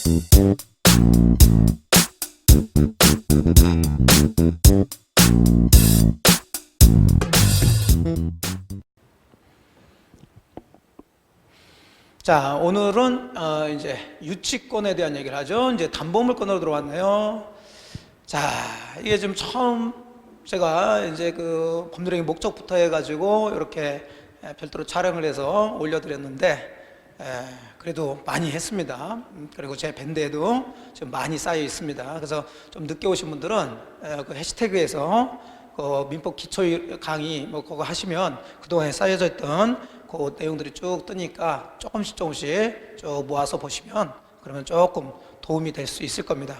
자, 오늘은 이제 유치권에 대한 얘기를 하죠. 이제 담보물권으로 들어왔네요. 자, 이게 지금 처음 제가 이제 그 법률행위 목적부터 해가지고 이렇게 별도로 촬영을 해서 올려드렸는데, 그래도 많이 했습니다. 그리고 제 밴드에도 지금 많이 쌓여 있습니다. 그래서 좀 늦게 오신 분들은 그 해시태그에서 그 민법 기초 강의 뭐 그거 하시면 그동안에 쌓여져 있던 그 내용들이 쭉 뜨니까 조금씩 쭉 모아서 보시면 그러면 조금 도움이 될 수 있을 겁니다.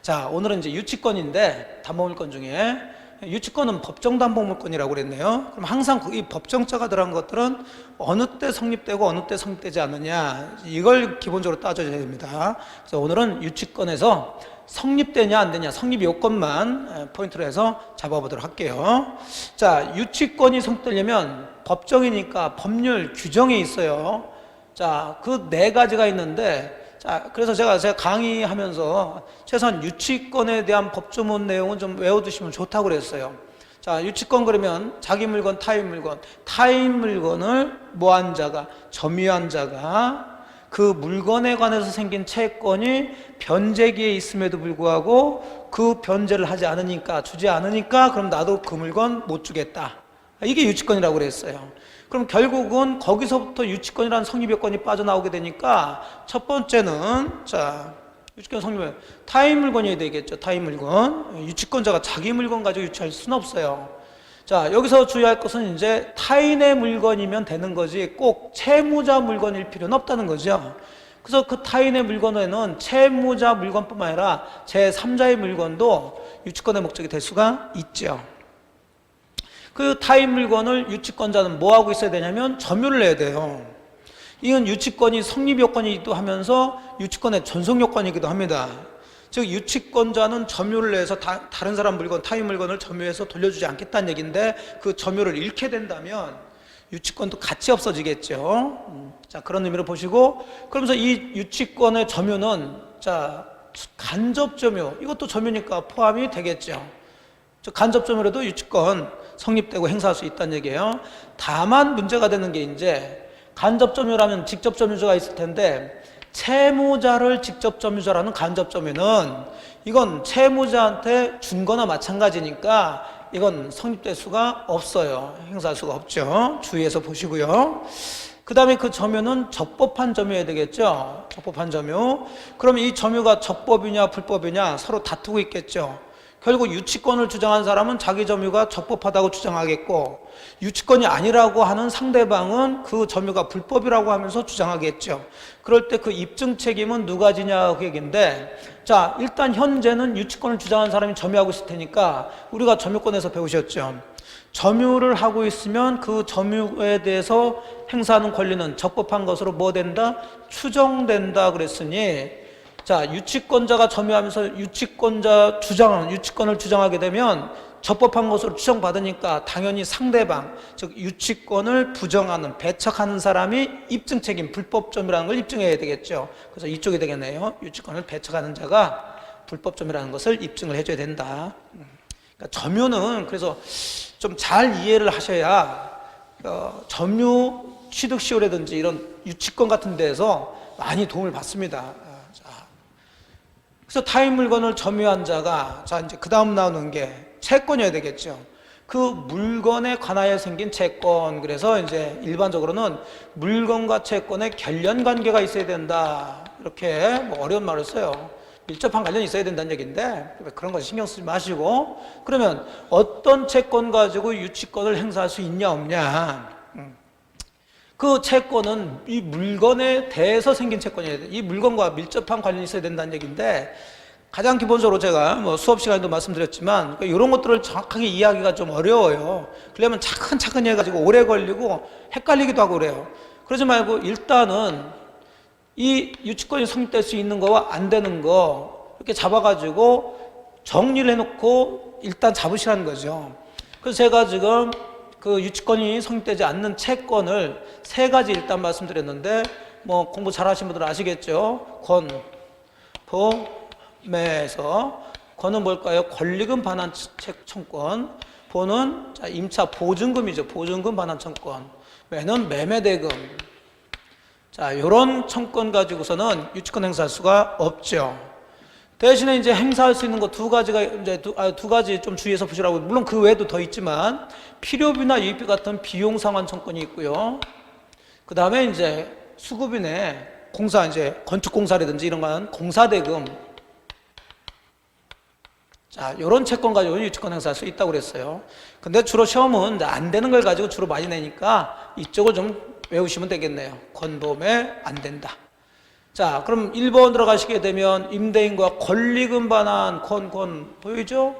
자, 오늘은 이제 유치권인데 담보물권 중에 유치권은 법정담보물권이라고 그랬네요. 그럼 항상 이 법정자가 들어간 것들은 어느 때 성립되고 어느 때 성립되지 않느냐, 이걸 기본적으로 따져야 됩니다. 그래서 오늘은 유치권에서 성립되냐 안 되냐, 성립 요건만 포인트로 해서 잡아보도록 할게요. 자, 유치권이 성립되려면 법정이니까 법률 규정에 있어요. 자, 그 네 가지가 있는데, 자, 그래서 제가 강의하면서 최소한 유치권에 대한 법조문 내용은 좀 외워두시면 좋다고 그랬어요. 자, 유치권 그러면 자기 물건, 타인 물건, 타인 물건을 뭐한 자가, 점유한 자가 그 물건에 관해서 생긴 채권이 변제기에 있음에도 불구하고 그 변제를 하지 않으니까, 주지 않으니까 그럼 나도 그 물건 못 주겠다. 이게 유치권이라고 그랬어요. 그럼 결국은 거기서부터 유치권이라는 성립요건이 빠져나오게 되니까 첫 번째는, 자, 유치권 성립은 타인 물건이어야 되겠죠. 타인 물건. 유치권자가 자기 물건 가지고 유치할 수는 없어요. 자, 여기서 주의할 것은 이제 타인의 물건이면 되는 거지 꼭 채무자 물건일 필요는 없다는 거죠. 그래서 그 타인의 물건에는 채무자 물건뿐만 아니라 제3자의 물건도 유치권의 목적이 될 수가 있죠. 그 타인 물건을 유치권자는 뭐 하고 있어야 되냐면 점유를 해야 돼요. 이건 유치권이 성립 요건이기도 하면서 유치권의 존속 요건이기도 합니다. 즉 유치권자는 점유를 해서 다른 사람 물건, 타인 물건을 점유해서 돌려주지 않겠다는 얘기인데, 그 점유를 잃게 된다면 유치권도 같이 없어지겠죠. 자, 그런 의미로 보시고, 그러면서 이 유치권의 점유는, 자, 간접 점유, 이것도 점유니까 포함이 되겠죠. 즉 간접 점유로도 유치권 성립되고 행사할 수 있다는 얘기예요. 다만 문제가 되는 게, 이제 간접 점유라면 직접 점유자가 있을 텐데, 채무자를 직접 점유자라는 간접 점유는 이건 채무자한테 준 거나 마찬가지니까 이건 성립될 수가 없어요. 행사할 수가 없죠. 주의해서 보시고요. 그 다음에 그 점유는 적법한 점유여야 되겠죠. 적법한 점유. 그럼 이 점유가 적법이냐 불법이냐 서로 다투고 있겠죠. 결국 유치권을 주장한 사람은 자기 점유가 적법하다고 주장하겠고, 유치권이 아니라고 하는 상대방은 그 점유가 불법이라고 하면서 주장하겠죠. 그럴 때 그 입증 책임은 누가 지냐 그 얘기인데, 자, 일단 현재는 유치권을 주장한 사람이 점유하고 있을 테니까 우리가 점유권에서 배우셨죠. 점유를 하고 있으면 그 점유에 대해서 행사하는 권리는 적법한 것으로 뭐 된다? 추정된다 그랬으니, 자, 유치권자가 점유하면서 유치권을 주장하게 되면 적법한 것으로 추정받으니까 당연히 상대방, 즉 유치권을 부정하는, 배척하는 사람이 입증 책임, 불법 점유라는 걸 입증해야 되겠죠. 그래서 이쪽이 되겠네요. 유치권을 배척하는 자가 불법 점유라는 것을 입증을 해줘야 된다. 그러니까 점유는 그래서 좀 잘 이해를 하셔야 점유 취득 시효라든지 이런 유치권 같은 데에서 많이 도움을 받습니다. 그래서 타인 물건을 점유한 자가, 자, 이제 그 다음 나오는 게 채권이어야 되겠죠. 그 물건에 관하여 생긴 채권. 그래서 이제 일반적으로는 물건과 채권에 결연 관계가 있어야 된다. 이렇게 뭐 어려운 말을 써요. 밀접한 관련이 있어야 된다는 얘기인데, 그런 거 신경 쓰지 마시고, 그러면 어떤 채권 가지고 유치권을 행사할 수 있냐 없냐. 그 채권은 이 물건에 대해서 생긴 채권이어야 돼. 이 물건과 밀접한 관련이 있어야 된다는 얘기인데, 가장 기본적으로 제가 뭐 수업 시간에도 말씀드렸지만 이런 것들을 정확하게 이해하기가 좀 어려워요. 그러면 차근차근히 해가지고 오래 걸리고 헷갈리기도 하고 그래요. 그러지 말고 일단은 이 유치권이 성립될 수 있는 거와 안 되는 거 이렇게 잡아가지고 정리를 해놓고 일단 잡으시라는 거죠. 그래서 제가 지금 그 유치권이 성립되지 않는 채권을 세 가지 일단 말씀드렸는데, 뭐 공부 잘하신 분들은 아시겠죠. 매에서 권은 뭘까요? 권리금 반환 청권. 보는 자, 임차 보증금이죠. 보증금 반환 청권. 매는 매매대금. 자, 이런 청권 가지고서는 유치권 행사할 수가 없죠. 대신에 이제 행사할 수 있는 거 두 가지가 이제 두 가지 좀 주의해서 보시라고. 물론 그 외에도 더 있지만 필요비나 유익비 같은 비용 상환 청권이 있고요. 그 다음에 이제 수급인의 공사, 이제 건축 공사라든지 이런 건 공사대금. 자, 이런 채권 가지고 유치권 행사할 수 있다고 그랬어요. 근데 주로 시험은 안 되는 걸 가지고 주로 많이 내니까 이쪽을 좀 외우시면 되겠네요. 권보매 안 된다. 자, 그럼 1번 들어가시게 되면 임대인과 권리금 반환 권 보이죠?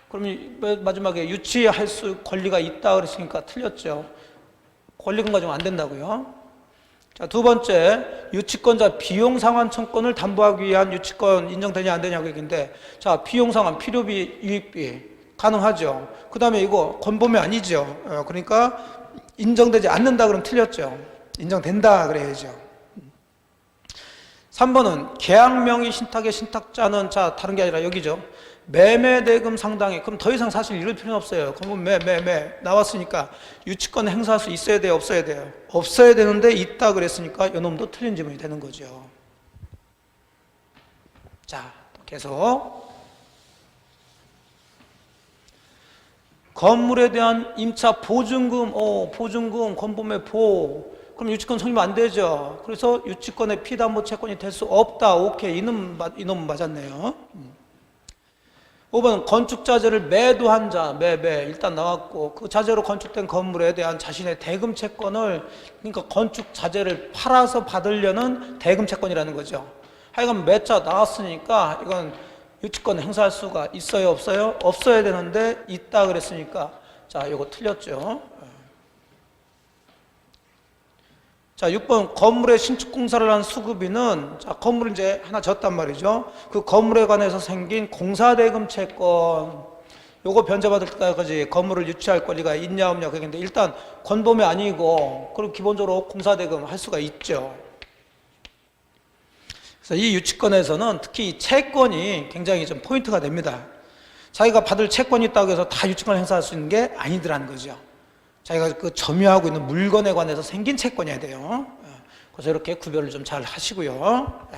그럼 마지막에 유치할 수 권리가 있다 그랬으니까 틀렸죠. 권리금 가지고 안 된다고요. 자, 두 번째, 유치권자 비용 상환 청권을 담보하기 위한 유치권 인정되냐 안 되냐고 얘기인데, 자, 비용 상환, 필요비, 유익비 가능하죠. 그 다음에 이거 권보매 아니죠. 그러니까 인정되지 않는다 그러면 틀렸죠. 인정된다 그래야죠. 3번은 계약 명의 신탁의 신탁자는, 자, 다른 게 아니라 여기죠. 매매대금 상당히. 그럼 더 이상 사실 이럴 필요는 없어요. 그러면 매 나왔으니까 유치권 행사할 수 있어야 돼요, 없어야 돼요? 없어야 되는데 있다 그랬으니까 이놈도 틀린 지문이 되는 거죠. 자, 계속. 건물에 대한 임차 보증금, 보증금, 권보매 그럼 유치권 성립 안 되죠. 그래서 유치권의 피담보 채권이 될 수 없다. 오케이. 이놈은 맞았네요. 5번 건축자재를 매도한 자, 일단 나왔고, 그 자재로 건축된 건물에 대한 자신의 대금 채권을, 그러니까 건축자재를 팔아서 받으려는 대금 채권이라는 거죠. 하여간 매자 나왔으니까 이건 유치권 행사할 수가 있어요, 없어요? 없어야 되는데 있다 그랬으니까, 자, 이거 틀렸죠. 자, 6번 건물의 신축 공사를 한 수급인은, 자, 건물을 이제 하나 졌단 말이죠. 그 건물에 관해서 생긴 공사대금 채권, 요거 변제받을 때까지 건물을 유치할 권리가 있냐 없냐 그게 일단 권보매 아니고, 그리고 기본적으로 공사대금 할 수가 있죠. 그래서 이 유치권에서는 특히 이 채권이 굉장히 좀 포인트가 됩니다. 자기가 받을 채권이 있다고 해서 다 유치권을 행사할 수 있는 게 아니더라는 거죠. 자기가 그 점유하고 있는 물건에 관해서 생긴 채권이어야 돼요. 그래서 이렇게 구별을 좀 잘 하시고요.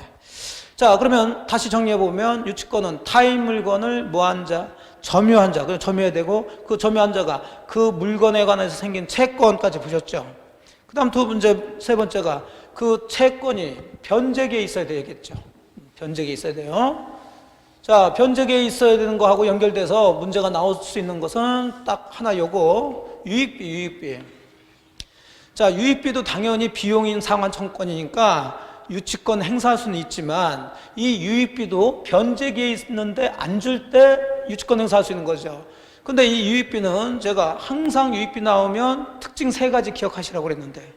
자, 그러면 다시 정리해보면 유치권은 타인 물건을 뭐한 자, 점유한 자, 그럼 점유해야 되고, 그 점유한 자가 그 물건에 관해서 생긴 채권까지 보셨죠. 그 다음 세 번째가 그 채권이 변제기에 있어야 되겠죠. 변제기에 있어야 돼요. 자, 변제기에 있어야 되는 거하고 연결돼서 문제가 나올 수 있는 것은 딱 하나, 요거 유익비. 자, 유익비도 당연히 비용인 상환 청권이니까 유치권 행사할 수는 있지만 이 유익비도 변제기에 있는데 안 줄 때 유치권 행사할 수 있는 거죠. 근데 이 유익비는 제가 항상 유익비 나오면 특징 3가지 기억하시라고 그랬는데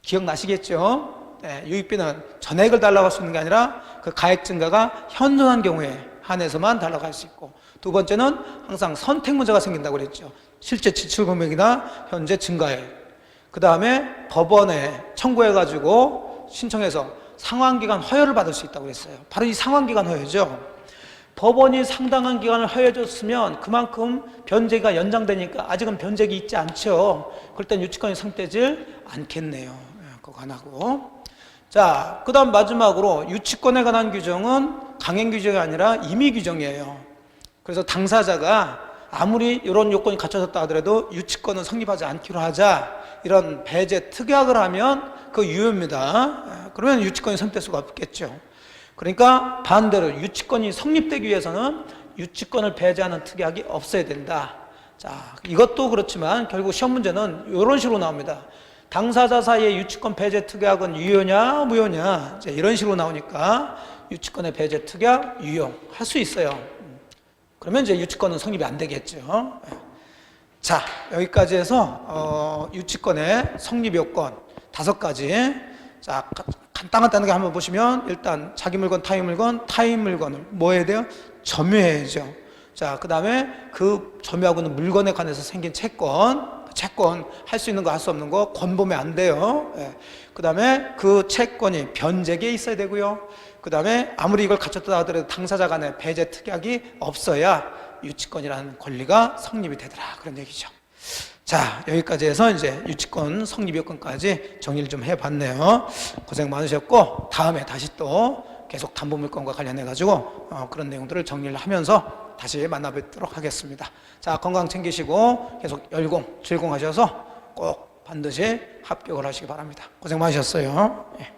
기억나시겠죠? 네, 유익비는 전액을 달라고 할 수 있는 게 아니라 그 가액 증가가 현존한 경우에 한해서만 달라고 할 수 있고, 두 번째는 항상 선택 문제가 생긴다고 그랬죠. 실제 지출 금액이나 현재 증가액. 그 다음에 법원에 청구해가지고 신청해서 상환기간 허여를 받을 수 있다고 그랬어요. 바로 이 상환기간 허여죠. 법원이 상당한 기간을 허여줬으면 그만큼 변제가 연장되니까 아직은 변제기 있지 않죠. 그럴 땐 유치권이 성립되질 않겠네요. 그거 안 하고. 자, 그 다음 마지막으로 유치권에 관한 규정은 강행 규정이 아니라 임의 규정이에요. 그래서 당사자가 아무리 이런 요건이 갖춰졌다 하더라도 유치권은 성립하지 않기로 하자, 이런 배제 특약을 하면 그 유효입니다. 그러면 유치권이 성립될 수가 없겠죠. 그러니까 반대로 유치권이 성립되기 위해서는 유치권을 배제하는 특약이 없어야 된다. 자, 이것도 그렇지만 결국 시험 문제는 이런 식으로 나옵니다. 당사자 사이의 유치권 배제 특약은 유효냐 무효냐, 이제 이런 식으로 나오니까 유치권의 배제 특약 유효할 수 있어요. 그러면 이제 유치권은 성립이 안 되겠죠. 자, 여기까지 해서 유치권의 성립 요건 5가지. 자, 간단하게 한번 보시면 일단 자기 물건, 타인 물건을 뭐 해야 돼요? 점유해야죠. 자, 그 다음에 그 점유하고 있는 물건에 관해서 생긴 채권 할 수 있는 거, 할 수 없는 거 권보매 안 돼요. 그 다음에 그 채권이 변제기에 있어야 되고요. 그 다음에 아무리 이걸 갖췄다 하더라도 당사자 간에 배제 특약이 없어야 유치권이라는 권리가 성립이 되더라, 그런 얘기죠. 자, 여기까지 해서 이제 유치권 성립 요건까지 정리를 좀 해봤네요. 고생 많으셨고, 다음에 다시 또 계속 담보물권과 관련해 가지고 그런 내용들을 정리를 하면서 다시 만나뵙도록 하겠습니다. 자, 건강 챙기시고 계속 열공, 즐공하셔서 꼭 반드시 합격을 하시기 바랍니다. 고생 많으셨어요. 예.